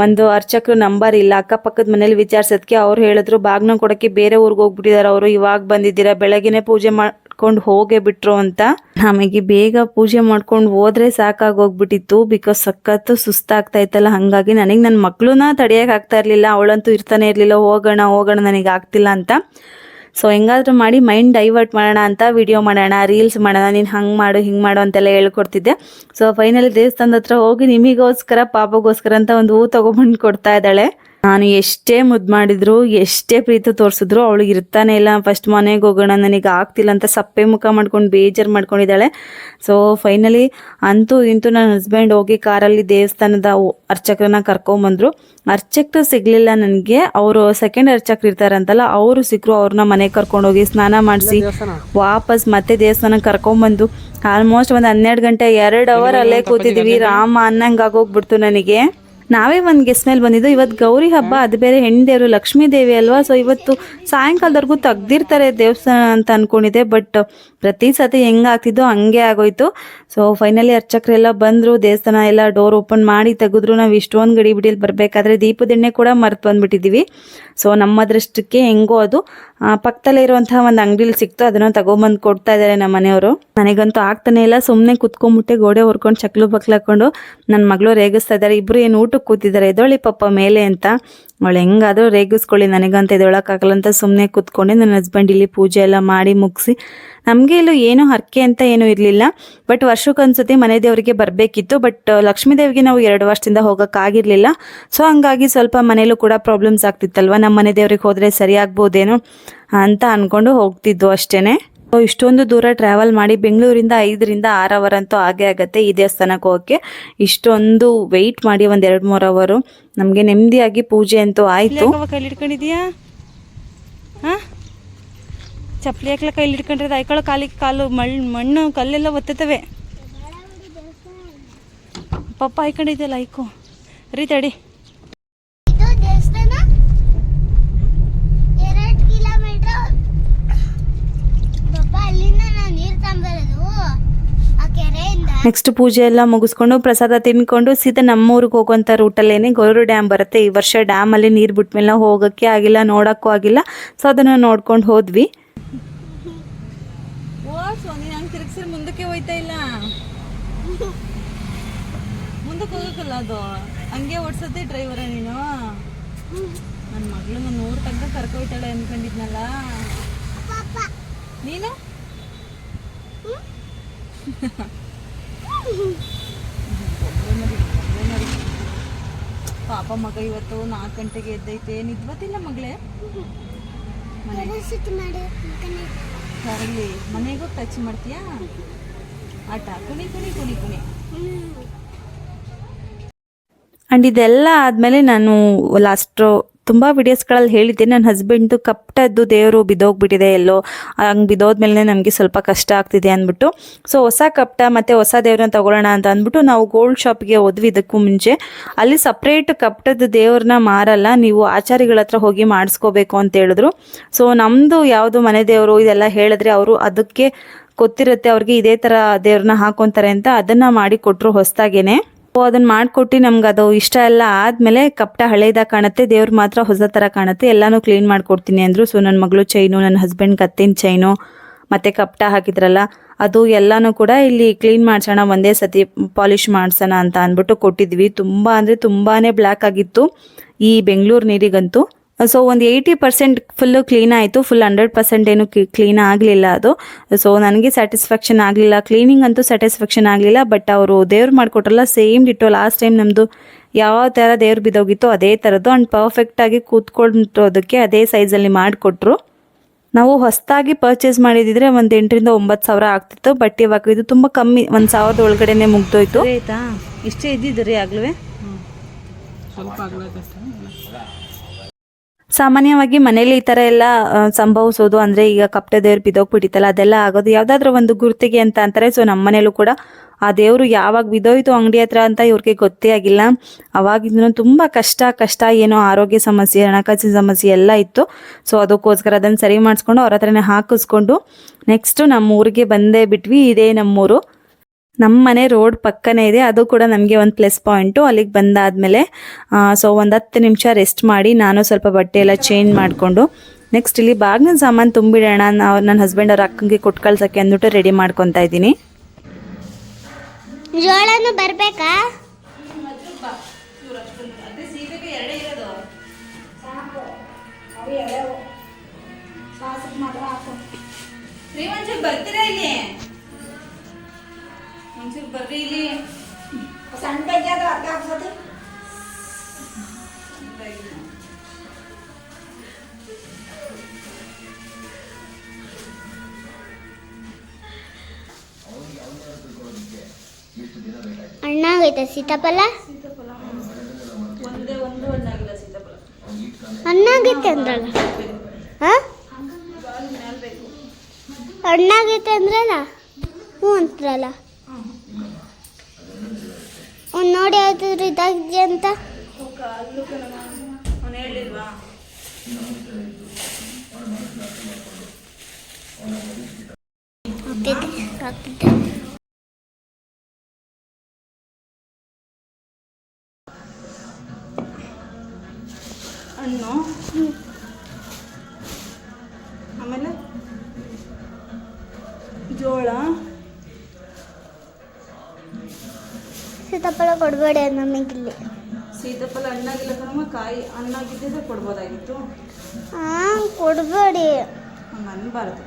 ಒಂದು ಅರ್ಚಕರು ನಂಬರ್ ಇಲ್ಲ. ಅಕ್ಕಪಕ್ಕದ ಮನೇಲಿ ವಿಚಾರಿಸೋದಕ್ಕೆ ಅವ್ರು ಹೇಳಿದ್ರು ಬಾಗ್ನ ಕೊಡೋಕ್ಕೆ ಬೇರೆ ಊರಿಗೆ ಹೋಗ್ಬಿಟ್ಟಿದ್ದಾರೆ ಅವರು, ಇವಾಗ ಬಂದಿದ್ದೀರಾ, ಬೆಳಗ್ಗೆನೇ ಪೂಜೆ ಮಾಡ್ಕೊಂಡು ಹೋಗೇ ಬಿಟ್ರು ಅಂತ. ನಮಗೆ ಬೇಗ ಪೂಜೆ ಮಾಡ್ಕೊಂಡು ಹೋದ್ರೆ ಸಾಕಾಗೋಗ್ಬಿಟ್ಟಿತ್ತು. ಬಿಕಾಸ್ ಸಖತ್ತು ಸುಸ್ತಾಗ್ತಾ ಇತ್ತಲ್ಲ. ಹಾಗಾಗಿ ನನಗೆ ನನ್ನ ಮಗಳನ್ನ ತಡೆಯೋಕೆ ಆಗ್ತಾ ಇರಲಿಲ್ಲ. ಅವಳಂತೂ ಇರ್ತಾನೆ ಇರಲಿಲ್ಲ, ಹೋಗೋಣ ನನಗೆ ಆಗ್ತಿಲ್ಲ ಅಂತ. ಸೊ ಹೆಂಗಾದ್ರೂ ಮಾಡಿ ಮೈಂಡ್ ಡೈವರ್ಟ್ ಮಾಡೋಣ ಅಂತ ವಿಡಿಯೋ ಮಾಡೋಣ, ರೀಲ್ಸ್ ಮಾಡೋಣ, ನೀನು ಹಂಗೆ ಮಾಡು ಹಿಂಗೆ ಮಾಡು ಅಂತೆಲ್ಲ ಹೇಳ್ಕೊಡ್ತಿದ್ದೆ. ಸೊ ಫೈನಲಿ ದೇವಸ್ಥಾನದ ಹತ್ರ ಹೋಗಿ ನಿಮಗೋಸ್ಕರ ಪಾಪಗೋಸ್ಕರ ಅಂತ ಒಂದು ಹೂ ತೊಗೊಬಂದು ಕೊಡ್ತಾ ಇದ್ದಾಳೆ. ನಾನು ಎಷ್ಟೇ ಮುದ್ದು ಮಾಡಿದ್ರು, ಎಷ್ಟೇ ಪ್ರೀತಿ ತೋರಿಸಿದ್ರು ಅವಳಿಗೆ ಇರ್ತಾನೆ ಇಲ್ಲ. ಫಸ್ಟ್ ಮನೆಗೆ ಹೋಗೋಣ, ನನಗೆ ಆಗ್ತಿಲ್ಲ ಅಂತ ಸಪ್ಪೆ ಮುಖ ಮಾಡ್ಕೊಂಡು ಬೇಜಾರು ಮಾಡ್ಕೊಂಡಿದ್ದಾಳೆ. ಸೊ ಫೈನಲಿ ಅಂತೂ ಇಂತೂ ನನ್ನ ಹಸ್ಬೆಂಡ್ ಹೋಗಿ ಕಾರಲ್ಲಿ ದೇವಸ್ಥಾನದ ಅರ್ಚಕರನ್ನ ಕರ್ಕೊಂಬಂದರು. ಅರ್ಚಕರು ಸಿಗಲಿಲ್ಲ ನನಗೆ, ಅವರು ಸೆಕೆಂಡ್ ಅರ್ಚಕರು ಇರ್ತಾರಂತಲ್ಲ ಅವರು ಸಿಕ್ಕರು. ಅವ್ರನ್ನ ಮನೆಗೆ ಕರ್ಕೊಂಡೋಗಿ ಸ್ನಾನ ಮಾಡಿಸಿ ವಾಪಸ್ ಮತ್ತೆ ದೇವಸ್ಥಾನಕ್ಕೆ ಕರ್ಕೊಂಬಂದು ಆಲ್ಮೋಸ್ಟ್ ಒಂದು 12 ಗಂಟೆ 2 ಅವರ್ ಅಲ್ಲೇ ಕೂತಿದ್ದೀವಿ. ರಾಮ ಅನ್ನಂಗೆ ಆಗೋಗ್ಬಿಡ್ತು ನನಗೆ. ನಾವೇ ಒಂದು ಗೆಸ್ ಮೇಲೆ ಬಂದಿದ್ದು. ಇವತ್ತು ಗೌರಿ ಹಬ್ಬ, ಅದು ಬೇರೆ ಹೆಣ್ಣು ದೇವರು ಲಕ್ಷ್ಮೀ ದೇವಿ ಅಲ್ವಾ. ಸೊ ಇವತ್ತು ಸಾಯಂಕಾಲದವರೆಗೂ ತೆಗ್ದಿರ್ತಾರೆ ದೇವಸ್ಥಾನ ಅಂತ ಅಂದ್ಕೊಂಡಿದ್ದೆ. ಬಟ್ ಪ್ರತಿ ಸತಿ ಹೆಂಗಾಗ್ತಿದ್ದೋ ಹಂಗೆ ಆಗೋಯ್ತು. ಸೊ ಫೈನಲಿ ಅರ್ಚಕರೆಲ್ಲ ಬಂದರು, ದೇವಸ್ಥಾನ ಎಲ್ಲ ಡೋರ್ ಓಪನ್ ಮಾಡಿ ತೆಗೆದ್ರು. ನಾವು ಇಷ್ಟೊಂದು ಗಡಿಬಿಡಿಯಲ್ಲಿ ಬರಬೇಕಾದ್ರೆ ದೀಪದೆಣ್ಣೆ ಕೂಡ ಮರ್ತು ಬಂದುಬಿಟ್ಟಿದ್ದೀವಿ. ಸೊ ನಮ್ಮ ಅದೃಷ್ಟಕ್ಕೆ ಹೆಂಗೋ ಅದು ಪಕ್ಕದಲ್ಲೇ ಇರುವಂತಹ ಒಂದು ಅಂಗಡಿಲಿ ಸಿಕ್ತು, ಅದನ್ನು ತಗೊಂಬಂದು ಕೊಡ್ತಾ ಇದ್ದಾರೆ ನಮ್ಮ ಮನೆಯವರು. ನನಗಂತೂ ಆಗ್ತಾನೆ ಇಲ್ಲ, ಸುಮ್ಮನೆ ಕುತ್ಕೊಂಡ್ಬಿಟ್ಟೆ ಗೋಡೆ ಹೊರ್ಕೊಂಡು ಚಕ್ಲು ಬಕ್ಲು ಹಾಕೊಂಡು ನನ್ನ ಮಗಳು ರೇಗಿಸ್ತಾ ಇದ್ದಾರೆ. ಇಬ್ಬರು ಏನು ಊಟಕ್ಕೆ ಕೂತಿದ್ದಾರೆ, ಎದೊಳಿ ಪಾಪ ಮೇಲೆ ಅಂತ. ಅವಳು ಹೆಂಗಾದರೂ ರೇಗಿಸ್ಕೊಳ್ಳಿ, ನನಗಂತ ಎದೊಳಕ್ಕಾಗಲ್ಲ ಅಂತ ಸುಮ್ಮನೆ ಕೂತ್ಕೊಂಡೆ. ನನ್ನ ಹಸ್ಬೆಂಡ್ ಇಲ್ಲಿ ಪೂಜೆ ಎಲ್ಲ ಮಾಡಿ ಮುಗಿಸಿ, ನಮಗೆ ಇಲ್ಲೂ ಏನೂ ಹರಕೆ ಅಂತ ಏನೂ ಇರಲಿಲ್ಲ. ಬಟ್ ವರ್ಷಕ್ಕೊಂದ್ಸತಿ ಮನೆ ದೇವರಿಗೆ ಬರಬೇಕಿತ್ತು. ಬಟ್ ಲಕ್ಷ್ಮೀ ದೇವಿಗೆ ನಾವು 2 ವರ್ಷದಿಂದ ಹೋಗೋಕ್ಕಾಗಿರಲಿಲ್ಲ. ಸೊ ಹಂಗಾಗಿ ಸ್ವಲ್ಪ ಮನೇಲೂ ಕೂಡ ಪ್ರಾಬ್ಲಮ್ಸ್ ಆಗ್ತಿತ್ತಲ್ವ, ನಮ್ಮ ಮನೆ ದೇವ್ರಿಗೆ ಹೋದರೆ ಸರಿ ಆಗ್ಬೋದೇನೋ ಅಂತ ಅಂದ್ಕೊಂಡು ಹೋಗ್ತಿದ್ದು ಅಷ್ಟೇ. ಸೊ ಇಷ್ಟೊಂದು ದೂರ ಟ್ರಾವೆಲ್ ಮಾಡಿ ಬೆಂಗಳೂರಿಂದ 5 ರಿಂದ 6 ಅವರ್ ಅಂತೂ ಆಗೇ ಆಗುತ್ತೆ ಈ ದೇವಸ್ಥಾನಕ್ಕೆ ಹೋಗೋಕ್ಕೆ. ಇಷ್ಟೊಂದು ವೆಯ್ಟ್ ಮಾಡಿ ಒಂದು 2-3 ಅವರು ನಮಗೆ ನೆಮ್ಮದಿಯಾಗಿ ಪೂಜೆ ಅಂತೂ ಆಯಿತು. ಕೈಲಿ ಹಿಡ್ಕೊಂಡಿದ್ಯಾ? ಹಾಂ, ಚಪ್ಪಲಿ ಹಾಕ್ಲ ಕೈಲಿ ಹಿಡ್ಕೊಂಡಿರೋದು ಆಯ್ಕೊಳ್ಳೋ, ಕಾಲಿಗೆ ಕಾಲು ಮಣ್ಣು ಕಲ್ಲೆಲ್ಲ ಒತ್ತುತ್ತವೆ. ಪಪ್ಪ ಹಾಯ್ಕೊಂಡಿದ್ಯಲ್ಲ ಆಯ್ಕೋ ರೀ, ತಡಿ. ನೆಕ್ಸ್ಟ್ ಪೂಜೆ ಎಲ್ಲ ಮುಗಿಸ್ಕೊಂಡು ಪ್ರಸಾದ ತಿನ್ಕೊಂಡು ಸೀದಾ ನಮ್ಮೂರಿಗೆ ಹೋಗುವಂಥ ರೂಟಲ್ಲೇನೆ ಗೌರಿ ಡ್ಯಾಮ್ ಬರುತ್ತೆ. ಈ ವರ್ಷ ಡ್ಯಾಮಲ್ಲಿ ನೀರು ಬಿಟ್ಮೇಲೆ ಹೋಗೋಕ್ಕೆ ಆಗಿಲ್ಲ, ನೋಡೋಕ್ಕೂ ಆಗಿಲ್ಲ. ಸೊ ಅದನ್ನು ನೋಡ್ಕೊಂಡು ಹೋದ್ವಿ. ಮುಂದಕ್ಕೆ ಹೋಯ್ತಾ ಇಲ್ಲ, ಮುಂದಕ್ಕೆ ಹೋಗಕ್ಕಲ್ಲ, ಅದು ಹಂಗೆ ಓಡಿಸತ್ತೆ ಡ್ರೈವರ ನೀನು. ನನ್ನ ಮಗಳು ನಾನು 100 ತನಕ ಕರ್ಕೊಯ್ತಾಳೆ ಅಂದ್ಕೊಂಡಿದ್ನಲ್ಲ ನೀನು. ಪಾಪ ಮಗ ಇವತ್ತು 4 ಗಂಟೆಗೆ ಎದ್ದೈತೆ, ನಿದ್ವತ್ತಿಲ್ಲ ಮಗಳೇ. ಸರಿ, ಮನೆಗೆ ಹೋಗಿ ಟಚ್ ಮಾಡ್ತೀಯಾ ಆಟ? ಕುಣಿ ಕುಣಿ ಕುಣಿ ಕುಣಿ. ಆ್ಯಂಡ್ ಇದೆಲ್ಲ ಆದಮೇಲೆ ನಾನು ಲಾಸ್ಟ್ ತುಂಬ ವಿಡಿಯೋಸ್ಗಳಲ್ಲಿ ಹೇಳಿದ್ದೆ, ನನ್ನ ಹಸ್ಬೆಂಡ್ದು ಕಪ್ಟದ್ದು ದೇವರು ಬಿದ್ದೋಗ್ಬಿಟ್ಟಿದೆ ಎಲ್ಲೋ, ಹಂಗೆ ಬಿದ್ದೋದ್ಮೇಲೆ ನಮಗೆ ಸ್ವಲ್ಪ ಕಷ್ಟ ಆಗ್ತಿದೆ ಅಂದ್ಬಿಟ್ಟು. ಸೊ ಹೊಸ ಕಪ್ಟ ಮತ್ತು ಹೊಸ ದೇವ್ರನ್ನ ತೊಗೊಳ್ಳೋಣ ಅಂತ ಅಂದ್ಬಿಟ್ಟು ನಾವು ಗೋಲ್ಡ್ ಶಾಪ್ಗೆ ಹೋದ್ವಿ. ಇದಕ್ಕೂ ಮುಂಚೆ ಅಲ್ಲಿ ಸಪ್ರೇಟ್ ಕಪ್ಟದ ದೇವ್ರನ್ನ ಮಾರಲ್ಲ, ನೀವು ಆಚಾರಿಗಳ ಹತ್ರ ಹೋಗಿ ಮಾಡಿಸ್ಕೋಬೇಕು ಅಂತ ಹೇಳಿದ್ರು. ಸೊ ನಮ್ಮದು ಯಾವುದು ಮನೆ ದೇವರು ಇದೆಲ್ಲ ಹೇಳಿದ್ರೆ ಅವರು ಅದಕ್ಕೆ ಗೊತ್ತಿರುತ್ತೆ, ಅವ್ರಿಗೆ ಇದೇ ಥರ ದೇವ್ರನ್ನ ಹಾಕೊತಾರೆ ಅಂತ ಅದನ್ನು ಮಾಡಿ ಕೊಟ್ಟರು ಹೊಸದಾಗೇನೆ. ಅದನ್ನ ಮಾಡಿಕೊಟ್ಟು ನಮ್ಗೆ ಅದು ಇಷ್ಟ ಎಲ್ಲ ಆದಮೇಲೆ ಕಪ್ಟ ಹಳೇದಾಗ ಕಾಣುತ್ತೆ, ದೇವ್ರು ಮಾತ್ರ ಹೊಸ ಥರ ಕಾಣುತ್ತೆ, ಎಲ್ಲನೂ ಕ್ಲೀನ್ ಮಾಡಿಕೊಡ್ತೀನಿ ಅಂದರು. ಸೊ ನನ್ನ ಮಗಳು ಚೈನು, ನನ್ನ ಹಸ್ಬೆಂಡ್ ಕತ್ತಿನ ಚೈನು ಮತ್ತು ಕಪ್ಟ ಹಾಕಿದ್ರಲ್ಲ ಅದು ಎಲ್ಲನೂ ಕೂಡ ಇಲ್ಲಿ ಕ್ಲೀನ್ ಮಾಡಿಸೋಣ, ಒಂದೇ ಸತಿ ಪಾಲಿಷ್ ಮಾಡಿಸೋಣ ಅಂತ ಅಂದ್ಬಿಟ್ಟು ಕೊಟ್ಟಿದ್ವಿ. ತುಂಬ ಅಂದರೆ ತುಂಬಾ ಬ್ಲ್ಯಾಕ್ ಆಗಿತ್ತು ಈ ಬೆಂಗಳೂರು ನೀರಿಗಂತೂ. ಸೊ ಒಂದು 80% ಫುಲ್ಲು ಕ್ಲೀನ್ ಆಯಿತು, ಫುಲ್ 100% ಏನು ಕ್ಲೀನ್ ಆಗಲಿಲ್ಲ ಅದು. ಸೊ ನನಗೆ ಸ್ಯಾಟಿಸ್ಫ್ಯಾಕ್ಷನ್ ಆಗಲಿಲ್ಲ, ಕ್ಲೀನಿಂಗ್ ಅಂತೂ ಸ್ಯಾಟಿಸ್ಫ್ಯಾಕ್ಷನ್ ಆಗಲಿಲ್ಲ. ಬಟ್ ಅವರು ದೇವ್ರು ಮಾಡಿಕೊಟ್ರಲ್ಲ ಸೇಮ್ ಡಿಟ್ಟೋ ಲಾಸ್ಟ್ ಟೈಮ್ ನಮ್ಮದು ಯಾವ ಥರ ದೇವ್ರು ಬಿದ್ದೋಗಿತ್ತು ಅದೇ ಥರದ್ದು. ಆ್ಯಂಡ್ ಪರ್ಫೆಕ್ಟಾಗಿ ಕೂತ್ಕೊಳ್ಳೋದಕ್ಕೆ ಅದೇ ಸೈಜಲ್ಲಿ ಮಾಡಿಕೊಟ್ರು. ನಾವು ಹೊಸದಾಗಿ ಪರ್ಚೇಸ್ ಮಾಡಿದಿದ್ರೆ ಒಂದು 8 ರಿಂದ 9 ಸಾವಿರ ಆಗ್ತಿತ್ತು. ಬಟ್ ಇವಾಗ ಇದು ತುಂಬ ಕಮ್ಮಿ, 1,000 ಒಳಗಡೆನೆ ಮುಗ್ದೋಯ್ತು. ಆಯ್ತಾ, ಇಷ್ಟೇ ಇದ್ದಿದ್ರಿ ಆಗ್ಲೂ ಸ್ವಲ್ಪ ಸಾಮಾನ್ಯವಾಗಿ ಮನೇಲಿ ಈ ಥರ ಎಲ್ಲ ಸಂಭವಿಸೋದು ಅಂದರೆ ಈಗ ಕಪ್ಟ ದೇವ್ರು ಬಿದ್ದೋಗ್ಬಿಟ್ಟಿತ್ತಲ್ಲ ಅದೆಲ್ಲ ಆಗೋದು ಯಾವುದಾದ್ರೂ ಒಂದು ಗುರುತಿಗೆ ಅಂತ ಅಂತಾರೆ. ಸೊ ನಮ್ಮ ಮನೇಲೂ ಕೂಡ ಆ ದೇವರು ಯಾವಾಗ ಬಿದ್ದೋಯ್ತು ಅಂಗಡಿ ಹತ್ರ ಅಂತ ಇವ್ರಿಗೆ ಗೊತ್ತೇ ಆಗಿಲ್ಲ. ಅವಾಗಿಂದ ತುಂಬ ಕಷ್ಟ ಏನೋ ಆರೋಗ್ಯ ಸಮಸ್ಯೆ, ಹಣಕಾಸಿನ ಸಮಸ್ಯೆ ಎಲ್ಲ ಇತ್ತು. ಸೊ ಅದಕ್ಕೋಸ್ಕರ ಅದನ್ನು ಸರಿ ಮಾಡಿಸ್ಕೊಂಡು ಅವ್ರ ಹತ್ರನೇ ಹಾಕಿಸ್ಕೊಂಡು ನೆಕ್ಸ್ಟು ನಮ್ಮ ಊರಿಗೆ ಬಂದೇ ಬಿಟ್ವಿ. ಇದೇ ನಮ್ಮೂರು, ನಮ್ಮ ಮನೆ ರೋಡ್ ಪಕ್ಕನೇ ಇದೆ, ಅದು ಕೂಡ ನಮಗೆ ಒಂದು ಪ್ಲಸ್ ಪಾಯಿಂಟು. ಅಲ್ಲಿಗೆ ಬಂದಾದಮೇಲೆ ಸೊ ಒಂದು 10 ನಿಮಿಷ ರೆಸ್ಟ್ ಮಾಡಿ ನಾನು ಸ್ವಲ್ಪ ಬಟ್ಟೆ ಎಲ್ಲ ಚೇಂಜ್ ಮಾಡಿಕೊಂಡು ನೆಕ್ಸ್ಟ್ ಇಲ್ಲಿ ಬಾಗಿನ ಸಾಮಾನು ತುಂಬಿಡೋಣ, ನನ್ನ ಹಸ್ಬೆಂಡ್ ಅವ್ರ ಅಕ್ಕಂಗೆ ಕೊಟ್ಟು ಕಳ್ಸೋಕ್ಕೆ ಅಂದ್ಬಿಟ್ಟು ರೆಡಿ ಮಾಡ್ಕೊತಾ ಇದ್ದೀನಿ. ಜೋಳನು ಬರಬೇಕಾ? ಮಾತ್ರ ಹಾಕು. ಒಂಚೂರು ಬರ್ತೀರಾ ಇಲ್ಲಿ? ಒಂಚೂರು ಬರ್ರಿ ಇಲ್ಲಿ. ಸಣ್ಣ ಬೆಗ್ಗೆ ಆದ್ರೆ ಅರ್ಧ ಹಾಕ್ಸೋದು. ಹಣ್ಣಾಗೈತೆ ಸೀತಾಫಲ? ಒಂದೇ ಒಂದು ಹಣ್ಣಾಗಿಲ್ಲ ಸೀತಾಫಲ. ಹಣ್ಣಾಗೈತೆ ಅಂದ್ರಲ್ಲ? ಹಣ್ಣಾಗೈತೆ ಅಂದ್ರಲ್ಲ? ಹ್ಞೂ ಅಂದ್ರಲ್ಲ. ಒಂದು ನೋಡಿ ಯಾವ್ದಾದ್ರು ಇದಾಗಿದೆ ಅಂತ. ಅವನು ಹೇಳಿಲ್ವಾ? ಆಗ್ತಿದೆ. ಹಣ್ಣು ಆಮೇಲೆ ಜೋಳ. ಸೀತಾಫಲ ಕೊಡಬೇಡಿ ನಮಗಿಲ್ಲಿ. ಸೀತಾಫಲ ಹಣ್ಣಾಗಿಲ್ಲ ಕಣಮ್ಮ, ಕಾಯಿ ಹಣ್ಣಾಗಿದ್ದರೆ ಕೊಡ್ಬೋದಾಗಿತ್ತು. ಹಾಂ ಕೊಡಬೇಡಿ. ಹಂಗೆ ಅನ್ಬಾರ್ದು.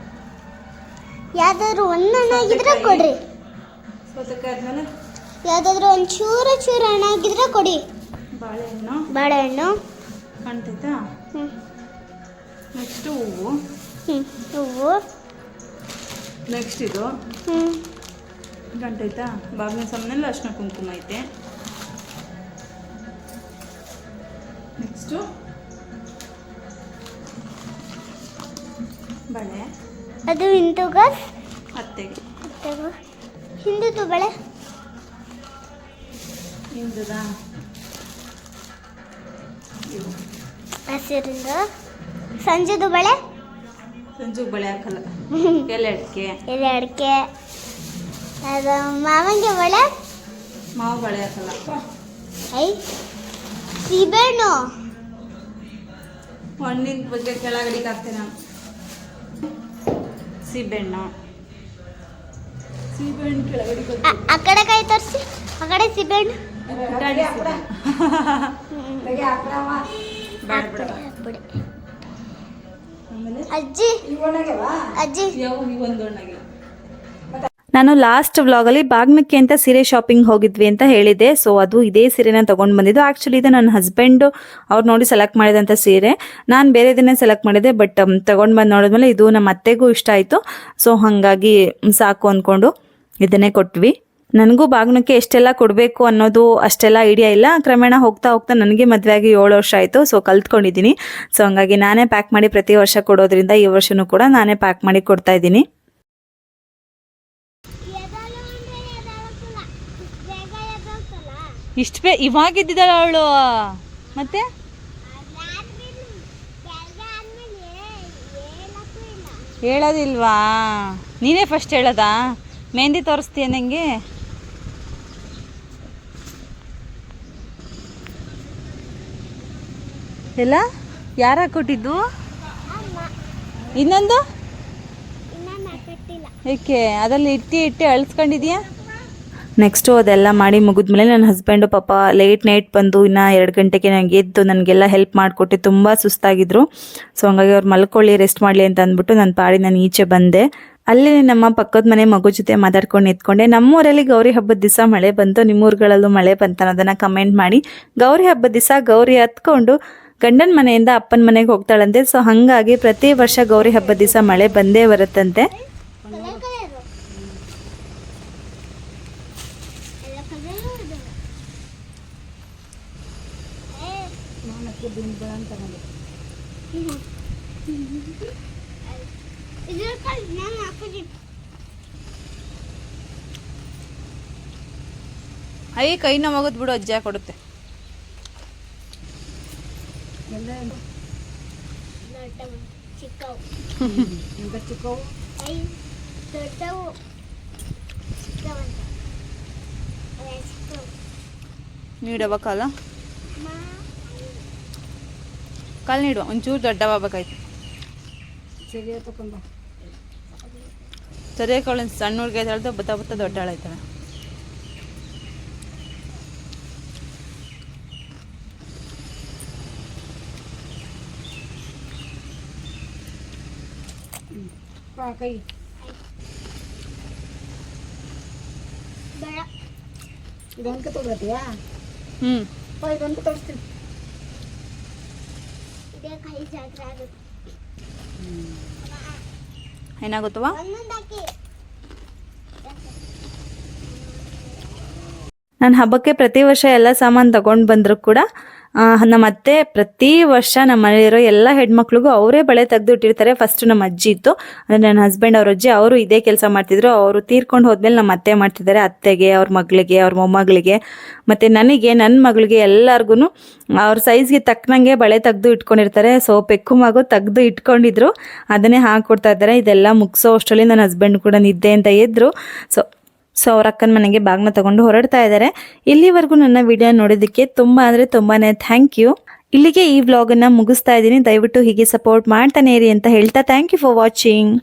ಯಾವ್ದಾದ್ರು ಒಂದು ಹಣ್ಣಾಗಿದ್ರೆ ಕೊಡ್ರಿ. ಸೌತೆಕಾಯಿ ಆದ್ಮೇಲೆ ಯಾವ್ದಾದ್ರು ಒಂದು ಚೂರು ಹಣ್ಣಾಗಿದ್ರೆ ಕೊಡಿ. ಬಾಳೆಹಣ್ಣು ಕಾಣ್ತೈತಾ? ಹ್ಞೂ. ನೆಕ್ಸ್ಟ್ ಹೂವು. ಹೂವು. ನೆಕ್ಸ್ಟ್ ಇದು ಗಂಟೈತಾ? ಬಾಗಿನ ಸಾಮನೆಲ್ಲ ಅರ್ಶಿನ ಕುಂಕುಮ ಐತೆ. ನೆಕ್ಸ್ಟು ಬಳೆ. ಅದು ಹಿಂದುಗ ಅತ್ತೆಗೆ. ಹಿಂದುದು ಬಳೆ ಹಿಂದುದಾ? ಹಸಿರಿಂದ. ಸಂಜೆದು ಬಳೆ? ಸಂಜೆಗೆ ಬಳೆ ಹಾಕಲ್ಲ. ಎಲೆ ಅಡಿಕೆ. ಅದು ಮಾವಂಗೆ ಬಳೆ? ಮಾವು ಬಳೆ ಹಾಕಲ್ಲ. ಸೀಬೆಹಣ್ಣು ಹಣ್ಣಿನ ಬಗ್ಗೆ ಕೆಳಗಡೆಗೆ ಹಾಕ್ತೇನೆ ನಾನು. ಸೀಬೆಹಣ್ಣು ಕೆಳಗಡೆ ಆ ಕಡೆ ಕಾಯಿ ತೋರಿಸಿ. ಆ ಕಡೆ ಸೀಬೆಹಣ್ಣು. ಅಜ್ಜಿ ಒಂದು ಹಣ್ಣಾಗಿಲ್ಲ. ನಾನು ಲಾಸ್ಟ್ ವ್ಲಾಗಲ್ಲಿ ಬಾಗ್ನಕ್ಕೆ ಅಂತ ಸೀರೆ ಶಾಪಿಂಗ್ ಹೋಗಿದ್ವಿ ಅಂತ ಹೇಳಿದೆ. ಸೊ ಅದು ಇದೇ ಸೀರೆನ ತೊಗೊಂಡು ಬಂದಿದ್ದು. ಆ್ಯಕ್ಚುಲಿ ಇದು ನನ್ನ ಹಸ್ಬೆಂಡು ಅವ್ರು ನೋಡಿ ಸೆಲೆಕ್ಟ್ ಮಾಡಿದಂಥ ಸೀರೆ. ನಾನು ಬೇರೆದನ್ನೇ ಸೆಲೆಕ್ಟ್ ಮಾಡಿದೆ. ಬಟ್ ತೊಗೊಂಡು ಬಂದು ನೋಡಿದ್ಮೇಲೆ ಇದು ನಮ್ಮ ಅತ್ತೆಗೂ ಇಷ್ಟ ಆಯಿತು. ಸೊ ಹಾಗಾಗಿ ಸಾಕು ಅಂದ್ಕೊಂಡು ಇದನ್ನೇ ಕೊಟ್ವಿ. ನನಗೂ ಬಾಗ್ನಕ್ಕೆ ಎಷ್ಟೆಲ್ಲ ಕೊಡಬೇಕು ಅನ್ನೋದು ಅಷ್ಟೆಲ್ಲ ಐಡಿಯಾ ಇಲ್ಲ. ಕ್ರಮೇಣ ಹೋಗ್ತಾ ನನಗೆ ಮದುವೆ ಆಗಿ 7 ವರ್ಷ ಆಯಿತು. ಸೊ ಕಲ್ತ್ಕೊಂಡಿದ್ದೀನಿ. ಸೊ ಹಂಗಾಗಿ ನಾನೇ ಪ್ಯಾಕ್ ಮಾಡಿ ಪ್ರತಿ ವರ್ಷ ಕೊಡೋದ್ರಿಂದ ಈ ವರ್ಷವೂ ಕೂಡ ನಾನೇ ಪ್ಯಾಕ್ ಮಾಡಿ ಕೊಡ್ತಾ ಇದ್ದೀನಿ. ಇಷ್ಟು ಇವಾಗಿದ್ದಾಳೆ ಅವಳು. ಮತ್ತೆ ಹೇಳೋದಿಲ್ವಾ? ನೀನೇ ಫಸ್ಟ್ ಹೇಳೋದಾ? ಮೆಹಂದಿ ತೋರಿಸ್ತೀಯ ನನಗೆ? ಎಲ್ಲ ಯಾರ ಕೊಟ್ಟಿದ್ದು? ಇನ್ನೊಂದು ಏಕೆ ಅದರಲ್ಲಿ ಇಟ್ಟು ಅಳಿಸ್ಕೊಂಡಿದ್ಯಾ? ನೆಕ್ಸ್ಟು ಅದೆಲ್ಲ ಮಾಡಿ ಮುಗಿದ್ಮೇಲೆ ನನ್ನ ಹಸ್ಬೆಂಡು ಪಾಪ ಲೇಟ್ ನೈಟ್ ಬಂದು ಇನ್ನು 2 ಗಂಟೆಗೆ ನನಗೆ ಎದ್ದು ನನಗೆಲ್ಲ ಹೆಲ್ಪ್ ಮಾಡಿಕೊಟ್ಟು ತುಂಬ ಸುಸ್ತಾಗಿದ್ರು. ಸೊ ಹಂಗಾಗಿ ಅವ್ರು ಮಲ್ಕೊಳ್ಳಿ, ರೆಸ್ಟ್ ಮಾಡಲಿ ಅಂತ ಅಂದ್ಬಿಟ್ಟು ನನ್ನ ಪಾಡಿ ನಾನು ಈಚೆ ಬಂದೆ. ಅಲ್ಲಿ ನಮ್ಮ ಪಕ್ಕದ ಮನೆ ಮಗು ಜೊತೆ ಮಾತಾಡ್ಕೊಂಡು ನಿಂತ್ಕೊಂಡೆ. ನಮ್ಮೂರಲ್ಲಿ ಗೌರಿ ಹಬ್ಬದ ದಿವಸ ಮಳೆ ಬಂತು. ನಿಮ್ಮೂರುಗಳಲ್ಲೂ ಮಳೆ ಬಂತ ಅನ್ನೋದನ್ನು ಕಮೆಂಟ್ ಮಾಡಿ. ಗೌರಿ ಹಬ್ಬದ ದಿವಸ ಗೌರಿ ಹತ್ಕೊಂಡು ಗಂಡನ ಮನೆಯಿಂದ ಅಪ್ಪನ ಮನೆಗೆ ಹೋಗ್ತಾಳಂತೆ. ಸೊ ಹಾಗಾಗಿ ಪ್ರತಿ ವರ್ಷ ಗೌರಿ ಹಬ್ಬದ ದಿವಸ ಮಳೆ ಬಂದೇ ಬರುತ್ತಂತೆ. ಕೈ ನೋವಾಗೋದು ಬಿಡು, ಅಜ್ಜ ಕೊಡುತ್ತೆ. ನೀಡವ ಕಾಲ ನೀಡುವ ಒಂಚೂರು ದೊಡ್ಡವಾಗಬೇಕಾಯ್ತು. ಸರಿಯಾಗಿ ಅವಳು ಸಣ್ಣ ಹುಡುಗಿ ಹೇಳ್ದು ಬತ್ತ ದೊಡ್ಡಾಳಾಯ್ತಾಳೆ. ಕೈ ಬೇಡ ಇದೊಂದ್ಕ ತಗೋತೀಯಾ ಹ್ಞೂ ಇದೊಂದ್ಕ ತೋರಿಸ್ತೀನಿ ಇದೇ ಕೈ ಜಾತ್ರೆ ಆಗುತ್ತೆ ಏನಾಗುತ್ತವ ಒಂದೊಂದು ಹಾಕಿ ನಾನು ಹಬ್ಬಕ್ಕೆ ಪ್ರತಿ ವರ್ಷ ಎಲ್ಲ ಸಾಮಾನು ತಗೊಂಡು ಬಂದರೂ ಕೂಡ ನಮ್ಮ ಅತ್ತೆ ಪ್ರತಿ ವರ್ಷ ನಮ್ಮ ಮನೆಯಲ್ಲಿರೋ ಎಲ್ಲ ಹೆಣ್ಮಕ್ಳಿಗೂ ಅವರೇ ಬಳೆ ತೆಗೆದು ಇಟ್ಟಿರ್ತಾರೆ. ಫಸ್ಟು ನಮ್ಮ ಅಜ್ಜಿ ಇತ್ತು, ಅಂದರೆ ನನ್ನ ಹಸ್ಬೆಂಡ್ ಅವ್ರ ಅಜ್ಜಿ, ಅವರು ಇದೇ ಕೆಲಸ ಮಾಡ್ತಿದ್ರು. ಅವರು ತೀರ್ಕೊಂಡು ಹೋದ್ಮೇಲೆ ನಮ್ಮ ಅತ್ತೆ ಮಾಡ್ತಿದ್ದಾರೆ. ಅತ್ತೆಗೆ, ಅವ್ರ ಮಗಳಿಗೆ, ಅವ್ರ ಮೊಮ್ಮಗಳಿಗೆ, ಮತ್ತು ನನಗೆ, ನನ್ನ ಮಗಳಿಗೆ ಎಲ್ಲರಿಗೂ ಅವ್ರ ಸೈಜ್ಗೆ ತಕ್ಕನಂಗೆ ಬಳೆ ತೆಗೆದು ಇಟ್ಕೊಂಡಿರ್ತಾರೆ. ಸೊ ಪೆಕ್ಕು ಮಗು ತೆಗೆದು ಇಟ್ಕೊಂಡಿದ್ರು, ಅದನ್ನೇ ಹಾಕ್ಕೊಡ್ತಾ ಇದ್ದಾರೆ. ಇದೆಲ್ಲ ಮುಗಿಸೋ ಅಷ್ಟರಲ್ಲಿ ನನ್ನ ಹಸ್ಬೆಂಡ್ ಕೂಡ ನಿದ್ದೆ ಅಂತ ಇದ್ದರು. ಸೊ ಅವ್ರ ಅಕ್ಕನ ಮನೆಗೆ ಬಾಗ್ನ ತಗೊಂಡು ಹೊರಡ್ತಾ ಇದ್ದಾರೆ. ಇಲ್ಲಿವರೆಗೂ ನನ್ನ ವಿಡಿಯೋ ನೋಡೋದಕ್ಕೆ ತುಂಬ ಅಂದರೆ ತುಂಬಾ ಥ್ಯಾಂಕ್ ಯು. ಇಲ್ಲಿಗೆ ಈ ವ್ಲಾಗನ್ನು ಮುಗಿಸ್ತಾ ಇದ್ದೀನಿ. ದಯವಿಟ್ಟು ಹೀಗೆ ಸಪೋರ್ಟ್ ಮಾಡ್ತಾನೆ ಇರಿ ಅಂತ ಹೇಳ್ತಾ ಥ್ಯಾಂಕ್ ಯು ಫಾರ್ ವಾಚಿಂಗ್.